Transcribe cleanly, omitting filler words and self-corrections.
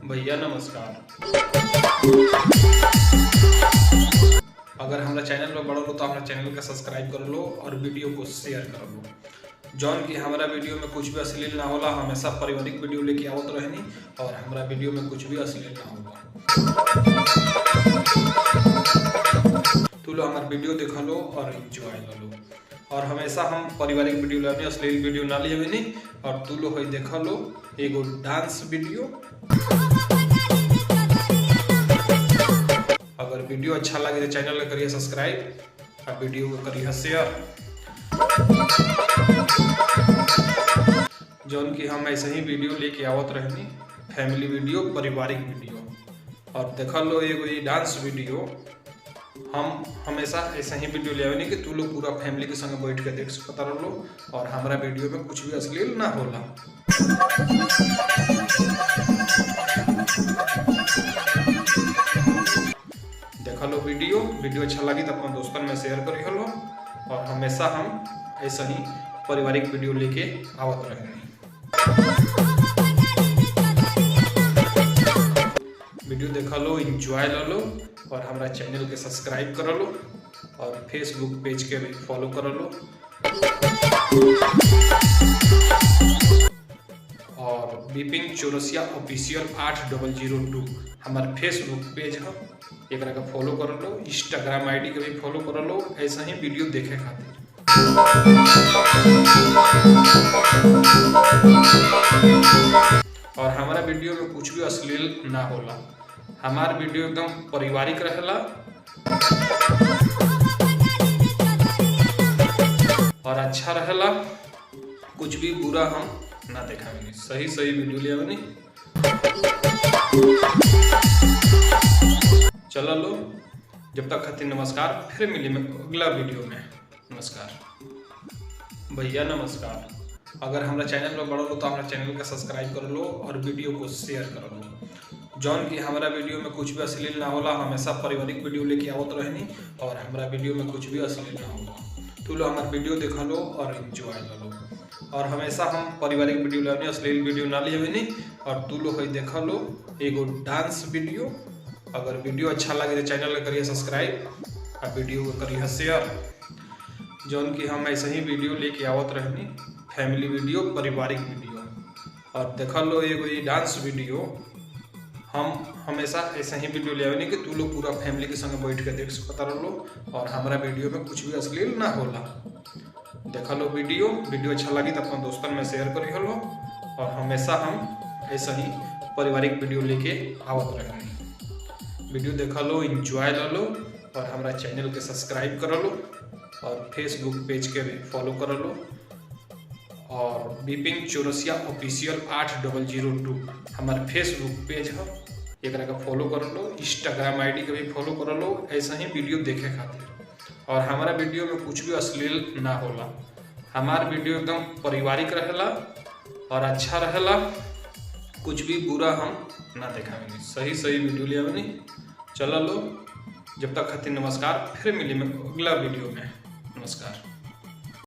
भैया नमस्कार। अगर हमारा चैनल पर बड़ा लो तो हमारा चैनल का सब्सक्राइब कर लो और वीडियो को शेयर कर लो। जौन कि हमारा वीडियो में कुछ भी अश्लील ना होला, हमेशा पारिवारिक वीडियो लेके आवत रहनी और हमारा वीडियो में कुछ भी अश्लील ना होगा। तू लो हमारा वीडियो देखा लो और एंजॉय कर लो। और हमेशा हम पारिवारिक वीडियो लाने, अश्लील वीडियो ना लिए नहीं। और तू लोग देखा लो एगो डांस वीडियो। अगर वीडियो अच्छा लगे तो चैनल को करिए सब्सक्राइब और वीडियो को करिए शेयर। जौन कि हम ऐसे ही वीडियो लेके आवत रहनी, फैमिली वीडियो, पारिवारिक वीडियो। और देखा लो एगो डांस वीडियो। हम हमेशा ऐसा ही वीडियो ले आवे कि तू लोग पूरा फैमिली के संग बैठ के देख सकता रहो और हमारा वीडियो में कुछ भी अश्लील ना होला। देखा लो वीडियो अच्छा लगी तो अपने दोस्तन में शेयर करी हलो। और हमेशा हम ऐसा ही पारिवारिक वीडियो लेके आवत रहेंगे। वीडियो देखा लो, एंजॉय लो और हमारा चैनल के सब्सक्राइब कर लो और फेसबुक पेज के भी फॉलो कर लो। और बिपिन चौरसिया ऑफिशियल 8002 हमारा फेसबुक पेज है, एक का फॉलो कर लो। इंस्टाग्राम आईडी के भी फॉलो कर लो ऐसा ही वीडियो देखे खातिर। और हमारा वीडियो में कुछ भी अश्लील ना होला। हमार वीडियो एकदम पारिवारिक रहेला और अच्छा रहेला। कुछ भी बुरा हम ना देखाएंगे, सही वीडियो ले आवे। चलो लो, जब तक खातिर नमस्कार, फिर मिले अगला वीडियो में। नमस्कार भैया नमस्कार। अगर हमारा चैनल पर बड़ा लो तो हमारा चैनल का सब्सक्राइब कर लो और वीडियो को शेयर कर लो। जौन कि हमारा वीडियो में कुछ भी अश्लील ना होला, हमेशा पारिवारिक वीडियो लेके आवत रहनी और हमारा वीडियो में कुछ भी अश्लील ना होगा। तू लो हमारा वीडियो देखा लो और एंजॉय कर लो। और हमेशा हम पारिवारिक वीडियो लाने, अश्लील वीडियो ना लिए नहीं। और तू लोग देखा लो एगो डांस वीडियो। अगर वीडियो अच्छा लगे तो चैनल को करिए सब्सक्राइब और वीडियो को करिए शेयर। जौन कि हम ऐसे ही वीडियो लेके आवत रहनी, फैमिली वीडियो, पारिवारिक वीडियो। और देखा लो एगो डांस वीडियो। हम हमेशा ऐसा ही वीडियो ले आवे कि तू लोग पूरा फैमिली के संग बैठ के देख सकता रहो और हमारा वीडियो में कुछ भी अश्लील ना होला। देखा लो वीडियो अच्छा लगी तो अपने दोस्तन में शेयर करी हलो। और हमेशा हम ऐसा ही पारिवारिक वीडियो लेके आवत रहेंगे। वीडियो देखा लो, एंजॉय लो और हमारा चैनल के सब्सक्राइब कर लो और फेसबुक पेज के भी फॉलो कर लो। और बिपिन चौरसिया ऑफिशियल 8002 हमारा फेसबुक पेज है, एक का फॉलो कर लो। इंस्टाग्राम आईडी के भी फॉलो कर लो ऐसा ही वीडियो देखे खातिर। और हमारा वीडियो में कुछ भी अश्लील ना होला। हमार वीडियो एकदम पारिवारिक रहेला और अच्छा रहेला। कुछ भी बुरा हम ना देखाएंगे, सही वीडियो ले आवे। चलो लो, जब तक खातिर नमस्कार, फिर मिले अगला वीडियो में। नमस्कार।